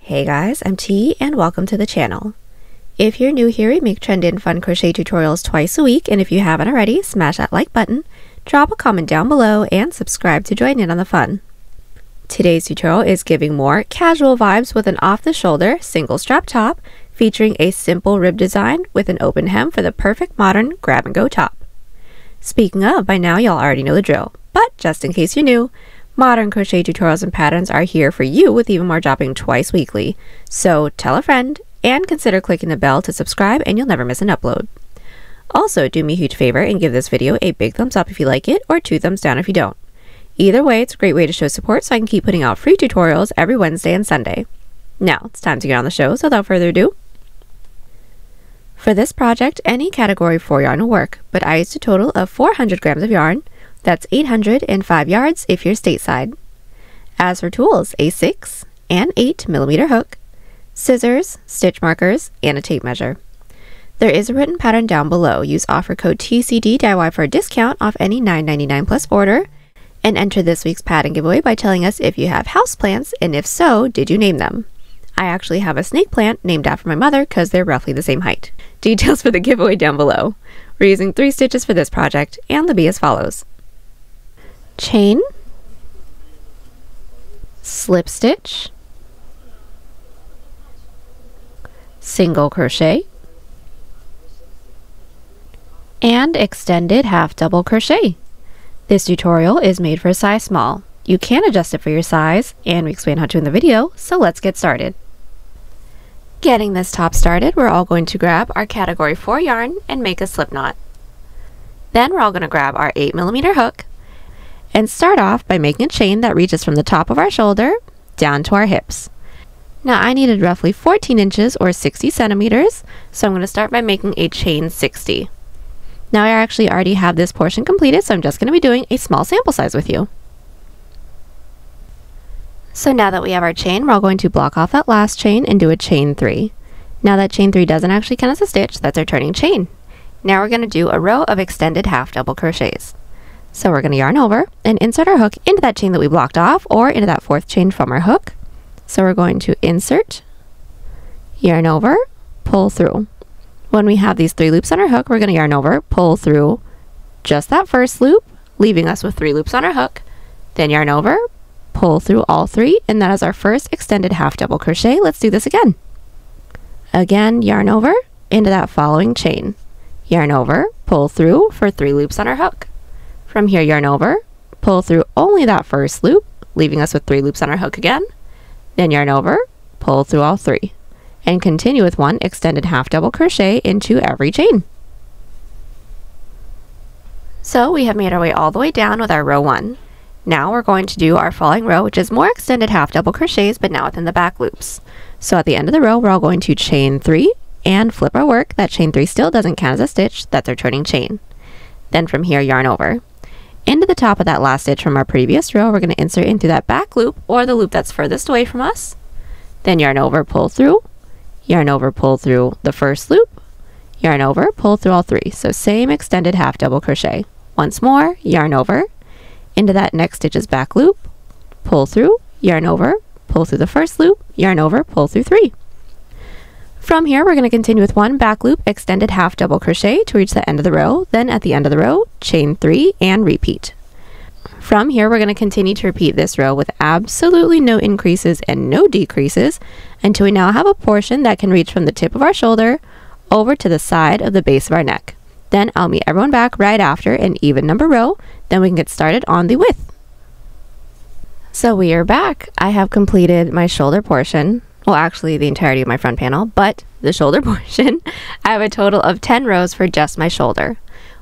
Hey guys, I'm T and welcome to the channel. If you're new here, we make trend and fun crochet tutorials twice a week, and if you haven't already, smash that like button, drop a comment down below, and subscribe to join in on the fun. Today's tutorial is giving more casual vibes with an off-the-shoulder single strap top featuring a simple rib design with an open hem for the perfect modern grab-and-go top. Speaking of, by now y'all already know the drill, but just in case you're new, modern crochet tutorials and patterns are here for you with even more dropping twice weekly. So tell a friend and consider clicking the bell to subscribe and you'll never miss an upload. Also, do me a huge favor and give this video a big thumbs up if you like it or 2 thumbs down if you don't. Either way, it's a great way to show support so I can keep putting out free tutorials every Wednesday and Sunday. Now, it's time to get on the show, so without further ado. For this project, any category 4 yarn will work, but I used a total of 400 grams of yarn. That's 805 yards if you're stateside. As for tools, a 6 and 8 millimeter hook, scissors, stitch markers, and a tape measure. There is a written pattern down below. Use offer code TCDIY for a discount off any $9.99 plus order, and enter this week's pattern giveaway by telling us if you have houseplants, and if so, did you name them? I actually have a snake plant named after my mother because they're roughly the same height. Details for the giveaway down below. We're using 3 stitches for this project, and they'll be as follows. Chain, slip stitch, single crochet, and extended half double crochet. This tutorial is made for a size small. You can adjust it for your size, and we explain how to in the video, so let's get started. Getting this top started, we're all going to grab our category 4 yarn and make a slip knot. Then we're all going to grab our 8 millimeter hook and start off by making a chain that reaches from the top of our shoulder down to our hips. Now I needed roughly 14 inches or 60 centimeters, so I'm going to start by making a chain 60. Now I actually already have this portion completed, so I'm just going to be doing a small sample size with you. So now that we have our chain, we're all going to block off that last chain and do a chain 3. Now that chain 3 doesn't actually count as a stitch, that's our turning chain. Now we're going to do a row of extended half double crochets. So we're going to yarn over and insert our hook into that chain that we blocked off or into that 4th chain from our hook. So we're going to insert, yarn over, pull through. When we have these 3 loops on our hook, we're going to yarn over, pull through just that first loop, leaving us with 3 loops on our hook, then yarn over, pull through all 3, and that is our first extended half double crochet. Let's do this again. Again, yarn over into that following chain, yarn over, pull through for 3 loops on our hook. From here, yarn over, pull through only that first loop, leaving us with 3 loops on our hook again, then yarn over, pull through all 3, and continue with 1 extended half double crochet into every chain. So we have made our way all the way down with our row 1. Now we're going to do our following row, which is more extended half double crochets, but now within the back loops. So at the end of the row, we're all going to chain 3 and flip our work. That chain 3 still doesn't count as a stitch, that's our turning chain. Then from here, yarn over. Into the top of that last stitch from our previous row, we're going to insert into that back loop or the loop that's furthest away from us. Then yarn over, pull through, yarn over, pull through the first loop, yarn over, pull through all 3. So same extended half double crochet. Once more, yarn over, into that next stitch's back loop, pull through, yarn over, pull through the first loop, yarn over, pull through 3. From here, we're going to continue with 1 back loop extended half double crochet to reach the end of the row. Then at the end of the row, chain 3 and repeat. From here, we're going to continue to repeat this row with absolutely no increases and no decreases until we now have a portion that can reach from the tip of our shoulder over to the side of the base of our neck. Then I'll meet everyone back right after an even number row. Then we can get started on the width. So we are back. I have completed my shoulder portion. Well, actually the entirety of my front panel, but the shoulder portion. I have a total of 10 rows for just my shoulder.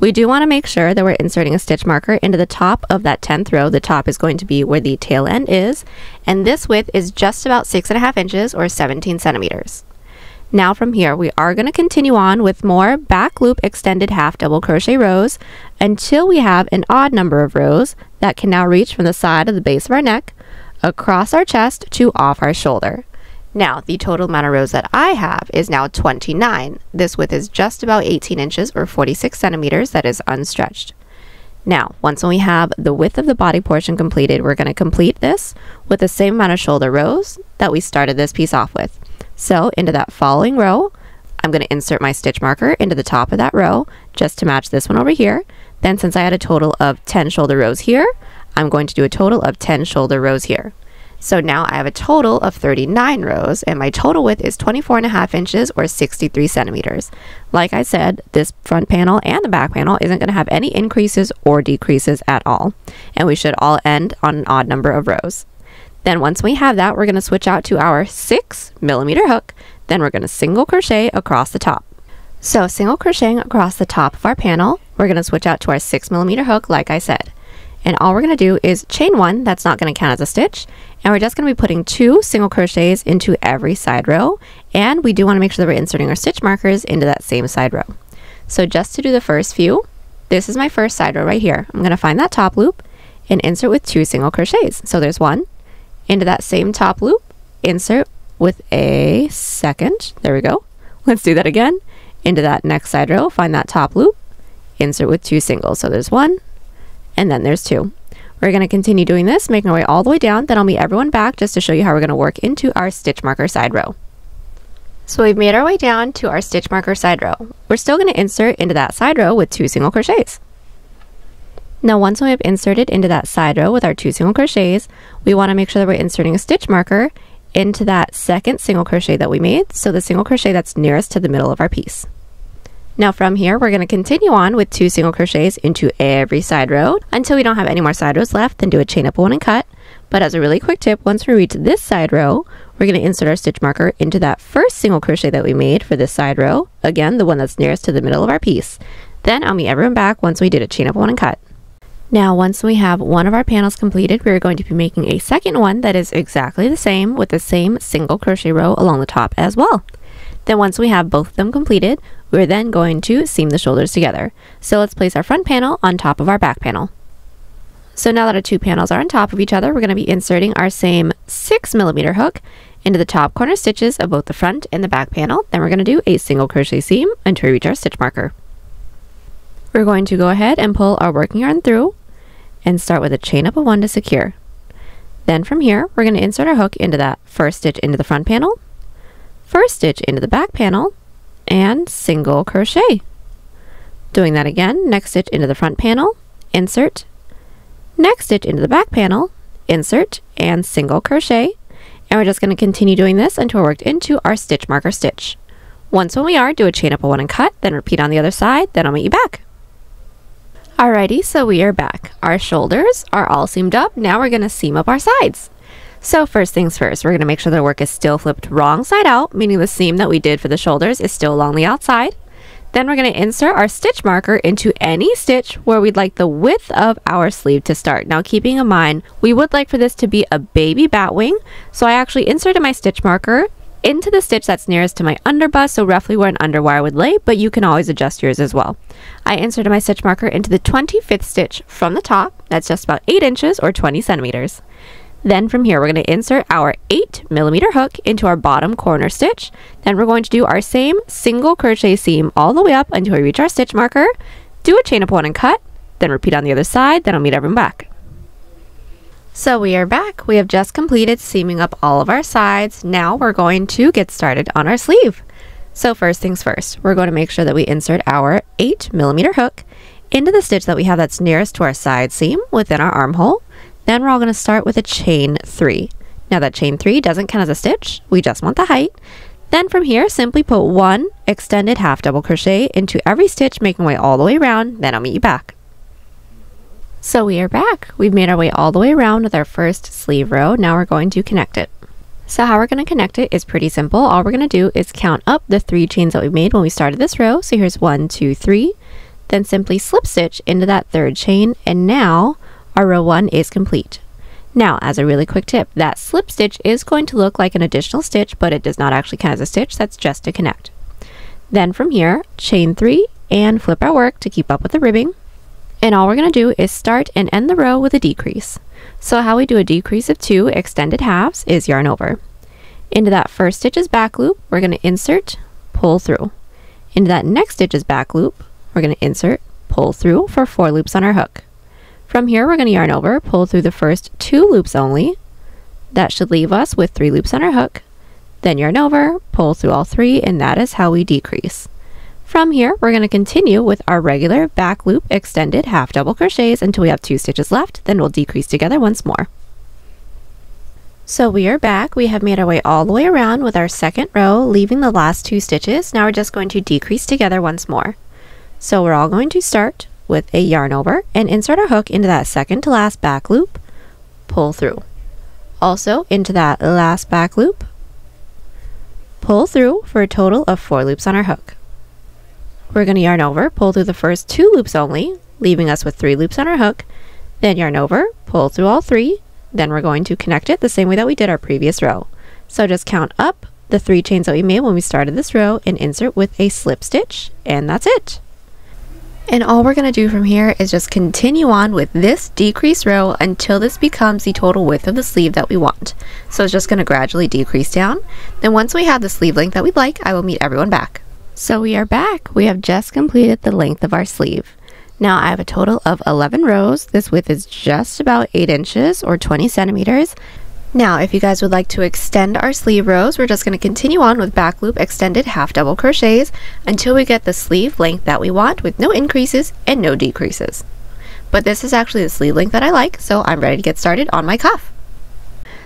We do want to make sure that we're inserting a stitch marker into the top of that 10th row. The top is going to be where the tail end is, and this width is just about 6.5 inches or 17 centimeters. Now from here, we are going to continue on with more back loop extended half double crochet rows until we have an odd number of rows that can now reach from the side of the base of our neck, across our chest to off our shoulder. Now, the total amount of rows that I have is now 29. This width is just about 18 inches or 46 centimeters that is unstretched. Now, once we have the width of the body portion completed, we're going to complete this with the same amount of shoulder rows that we started this piece off with. So into that following row, I'm going to insert my stitch marker into the top of that row just to match this one over here. Then since I had a total of 10 shoulder rows here, I'm going to do a total of 10 shoulder rows here. So now I have a total of 39 rows, and my total width is 24.5 inches or 63 centimeters. Like I said, this front panel and the back panel isn't going to have any increases or decreases at all, and we should all end on an odd number of rows. Then once we have that, we're going to switch out to our 6mm hook. Then we're going to single crochet across the top. So single crocheting across the top of our panel, we're going to switch out to our 6mm hook like I said. And all we're going to do is chain one, that's not going to count as a stitch, and we're just going to be putting 2 single crochets into every side row, and we do want to make sure that we're inserting our stitch markers into that same side row. So just to do the first few, this is my first side row right here. I'm going to find that top loop and insert with 2 single crochets. So there's one, into that same top loop, insert with a second, there we go. Let's do that again. Into that next side row, find that top loop, insert with 2 singles. So there's one, and then there's 2. We're going to continue doing this, making our way all the way down, then I'll meet everyone back just to show you how we're going to work into our stitch marker side row. So we've made our way down to our stitch marker side row. We're still going to insert into that side row with 2 single crochets. Now once we have inserted into that side row with our 2 single crochets, we want to make sure that we're inserting a stitch marker into that second single crochet that we made, so the single crochet that's nearest to the middle of our piece. Now from here, we're going to continue on with 2 single crochets into every side row until we don't have any more side rows left, then do a chain up one and cut. But as a really quick tip, once we reach this side row, we're going to insert our stitch marker into that first single crochet that we made for this side row, again the one that's nearest to the middle of our piece. Then I'll meet everyone back once we did a chain up one and cut. Now once we have one of our panels completed, we're going to be making a second one that is exactly the same with the same single crochet row along the top as well. Then once we have both of them completed, we're then going to seam the shoulders together. So let's place our front panel on top of our back panel. So now that our 2 panels are on top of each other, we're going to be inserting our same 6mm hook into the top corner stitches of both the front and the back panel. Then we're going to do a single crochet seam until we reach our stitch marker. We're going to go ahead and pull our working yarn through and start with a chain up of 1 to secure. Then from here, we're going to insert our hook into that first stitch into the front panel, first stitch into the back panel, and single crochet. Doing that again, next stitch into the front panel, insert, next stitch into the back panel, insert, and single crochet. And we're just going to continue doing this until we're worked into our stitch marker stitch. Once when we are, do a chain up of 1 and cut, then repeat on the other side, then I'll meet you back. Alrighty, so we are back. Our shoulders are all seamed up. Now we're going to seam up our sides. So first things first, we're going to make sure the work is still flipped wrong side out, meaning the seam that we did for the shoulders is still along the outside. Then we're going to insert our stitch marker into any stitch where we'd like the width of our sleeve to start. Now keeping in mind, we would like for this to be a baby bat wing, so I actually inserted my stitch marker into the stitch that's nearest to my underbust, so roughly where an underwire would lay, but you can always adjust yours as well. I inserted my stitch marker into the 25th stitch from the top, that's just about 8 inches or 20 centimeters. Then from here, we're going to insert our 8mm hook into our bottom corner stitch. Then we're going to do our same single crochet seam all the way up until we reach our stitch marker, do a chain up 1 and cut, then repeat on the other side, then I'll meet everyone back. So we are back. We have just completed seaming up all of our sides. Now we're going to get started on our sleeve. So first things first, we're going to make sure that we insert our 8mm hook into the stitch that we have that's nearest to our side seam within our armhole. Then we're all going to start with a chain 3. Now that chain 3 doesn't count as a stitch, we just want the height. Then from here, simply put 1 extended half double crochet into every stitch, making way all the way around, then I'll meet you back. So we are back. We've made our way all the way around with our first sleeve row. Now we're going to connect it. So how we're going to connect it is pretty simple. All we're going to do is count up the 3 chains that we made when we started this row. So here's 1, 2, 3. Then simply slip stitch into that 3rd chain, and now our row 1 is complete. Now, as a really quick tip, that slip stitch is going to look like an additional stitch, but it does not actually count as a stitch. That's just to connect. Then from here, chain 3 and flip our work to keep up with the ribbing. And all we're going to do is start and end the row with a decrease. So how we do a decrease of 2 extended halves is yarn over. Into that first stitch's back loop, we're going to insert, pull through. Into that next stitch's back loop, we're going to insert, pull through for 4 loops on our hook. From here, we're going to yarn over, pull through the first 2 loops only. That should leave us with 3 loops on our hook. Then yarn over, pull through all 3, and that is how we decrease. From here, we're going to continue with our regular back loop extended half double crochets until we have 2 stitches left, then we'll decrease together once more. So we are back. We have made our way all the way around with our second row, leaving the last 2 stitches. Now we're just going to decrease together once more. So we're all going to start with a yarn over and insert our hook into that second to last back loop, pull through. Also into that last back loop, pull through for a total of 4 loops on our hook. We're going to yarn over, pull through the first 2 loops only, leaving us with 3 loops on our hook, then yarn over, pull through all 3, then we're going to connect it the same way that we did our previous row. So just count up the 3 chains that we made when we started this row and insert with a slip stitch, and that's it. And all we're going to do from here is just continue on with this decrease row until this becomes the total width of the sleeve that we want. So it's just going to gradually decrease down. Then once we have the sleeve length that we'd like, I will meet everyone back. So we are back. We have just completed the length of our sleeve. Now I have a total of 11 rows. This width is just about 8 inches or 20 centimeters. Now, if you guys would like to extend our sleeve rows, we're just going to continue on with back loop extended half double crochets until we get the sleeve length that we want with no increases and no decreases. But this is actually the sleeve length that I like, so I'm ready to get started on my cuff.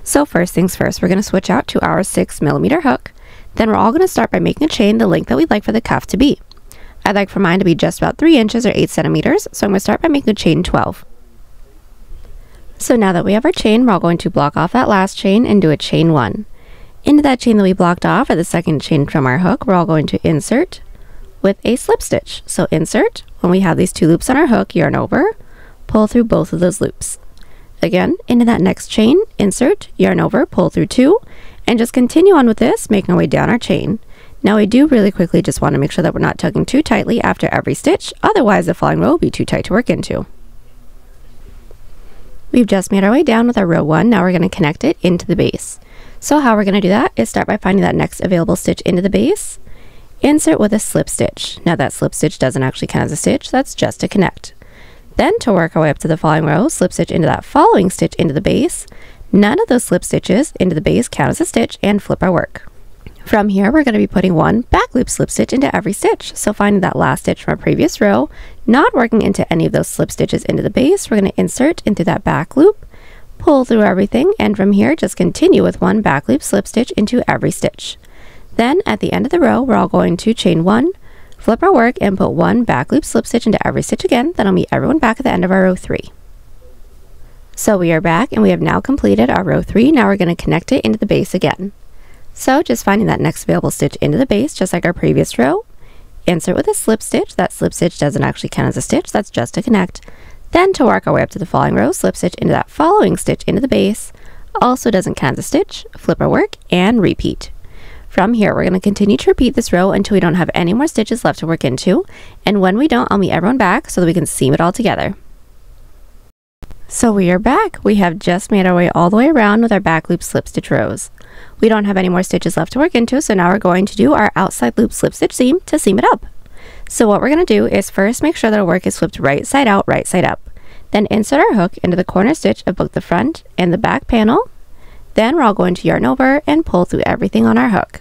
So first things first, we're going to switch out to our 6mm hook. Then we're all going to start by making a chain the length that we'd like for the cuff to be. I'd like for mine to be just about 3 inches or 8 centimeters, so I'm going to start by making a chain 12. So now that we have our chain, we're all going to block off that last chain and do a chain 1. Into that chain that we blocked off, or the second chain from our hook, we're all going to insert with a slip stitch. So insert, when we have these 2 loops on our hook, yarn over, pull through both of those loops. Again, into that next chain, insert, yarn over, pull through 2, and just continue on with this, making our way down our chain. Now we do really quickly just want to make sure that we're not tugging too tightly after every stitch, otherwise the falling row will be too tight to work into. We've just made our way down with our row 1, now we're going to connect it into the base. So how we're going to do that is start by finding that next available stitch into the base, insert with a slip stitch. Now that slip stitch doesn't actually count as a stitch, that's just to connect. Then to work our way up to the following row, slip stitch into that following stitch into the base. None of those slip stitches into the base count as a stitch, and flip our work. From here, we're going to be putting 1 back loop slip stitch into every stitch. So finding that last stitch from our previous row, not working into any of those slip stitches into the base, we're going to insert into that back loop, pull through everything, and from here, just continue with 1 back loop slip stitch into every stitch. Then at the end of the row, we're all going to chain 1, flip our work, and put 1 back loop slip stitch into every stitch again. That'll meet everyone back at the end of our row 3. So we are back, and we have now completed our row 3. Now we're going to connect it into the base again. So just finding that next available stitch into the base, just like our previous row, insert with a slip stitch. That slip stitch doesn't actually count as a stitch, that's just to connect. Then to work our way up to the following row, slip stitch into that following stitch into the base, also doesn't count as a stitch, flip our work, and repeat. From here, we're going to continue to repeat this row until we don't have any more stitches left to work into, and when we don't, I'll meet everyone back so that we can seam it all together. So we are back. We have just made our way all the way around with our back loop slip stitch rows. We don't have any more stitches left to work into, so now we're going to do our outside loop slip stitch seam to seam it up. So what we're going to do is first make sure that our work is flipped right side out, right side up. Then insert our hook into the corner stitch of both the front and the back panel. Then we're all going to yarn over and pull through everything on our hook.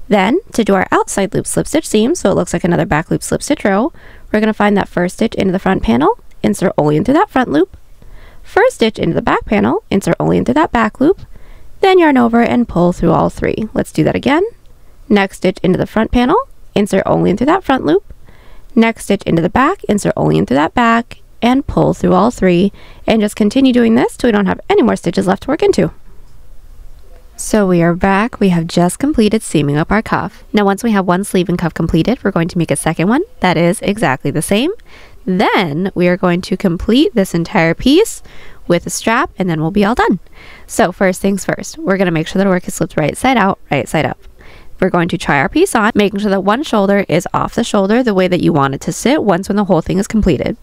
Then to do our outside loop slip stitch seam, so it looks like another back loop slip stitch row, we're going to find that first stitch into the front panel, insert only into that front loop. First stitch into the back panel, insert only into that back loop, then yarn over and pull through all 3. Let's do that again. Next stitch into the front panel, insert only into that front loop. Next stitch into the back, insert only into that back, and pull through all 3, and just continue doing this till we don't have any more stitches left to work into. So we are back. We have just completed seaming up our cuff. Now once we have one sleeve and cuff completed, we're going to make a second one that is exactly the same. Then we are going to complete this entire piece with a strap, and then we'll be all done. So first things first, we're going to make sure that our work is flipped right side out, right side up. We're going to try our piece on, making sure that one shoulder is off the shoulder the way that you want it to sit once when the whole thing is completed.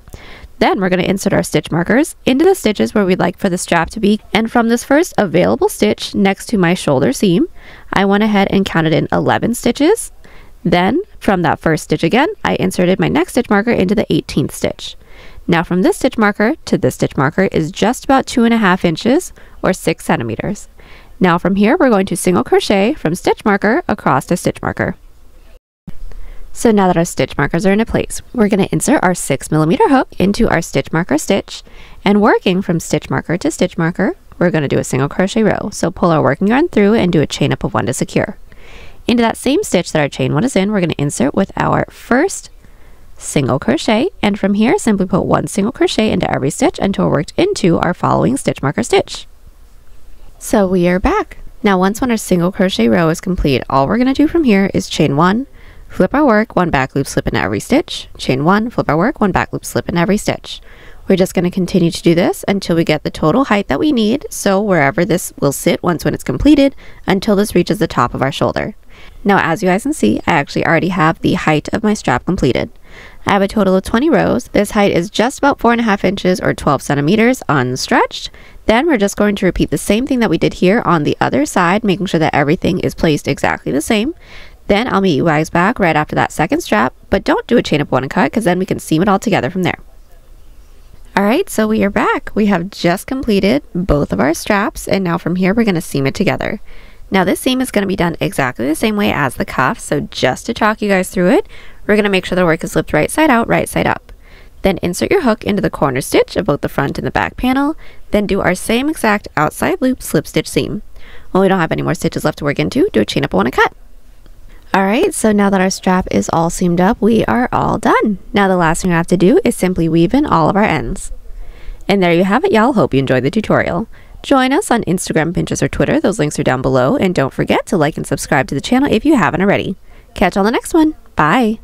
Then we're going to insert our stitch markers into the stitches where we'd like for the strap to be, and from this first available stitch next to my shoulder seam, I went ahead and counted in 11 stitches. Then from that first stitch again, I inserted my next stitch marker into the 18th stitch. Now from this stitch marker to this stitch marker is just about 2.5 inches or 6 centimeters. Now from here we're going to single crochet from stitch marker across to stitch marker. So now that our stitch markers are into place, we're going to insert our 6mm hook into our stitch marker stitch, and working from stitch marker to stitch marker, we're going to do a single crochet row. So pull our working yarn through and do a chain up of 1 to secure. Into that same stitch that our chain 1 is in, we're going to insert with our first single crochet, and from here simply put 1 single crochet into every stitch until we're worked into our following stitch marker stitch. So we are back. Now once our single crochet row is complete, all we're going to do from here is chain 1, flip our work, 1 back loop, slip into every stitch, chain 1, flip our work, 1 back loop, slip in every stitch. We're just going to continue to do this until we get the total height that we need, so wherever this will sit when it's completed, until this reaches the top of our shoulder. Now as you guys can see, I actually already have the height of my strap completed. I have a total of 20 rows. This height is just about 4.5 inches or 12 centimeters unstretched. Then we're just going to repeat the same thing that we did here on the other side, making sure that everything is placed exactly the same. Then I'll meet you guys back right after that second strap, but don't do a chain up 1 and cut, because then we can seam it all together from there. Alright, so we are back. We have just completed both of our straps, and now from here we're going to seam it together. Now this seam is going to be done exactly the same way as the cuff, so just to talk you guys through it, we're going to make sure the work is slipped right side out, right side up. Then insert your hook into the corner stitch of both the front and the back panel, then do our same exact outside loop slip stitch seam. When we don't have any more stitches left to work into, do a chain up 1 and cut. Alright, so now that our strap is all seamed up, we are all done. Now the last thing we have to do is simply weave in all of our ends. And there you have it, y'all. Hope you enjoyed the tutorial. Join us on Instagram, Pinterest, or Twitter. Those links are down below. And don't forget to like and subscribe to the channel if you haven't already. Catch you on the next one. Bye!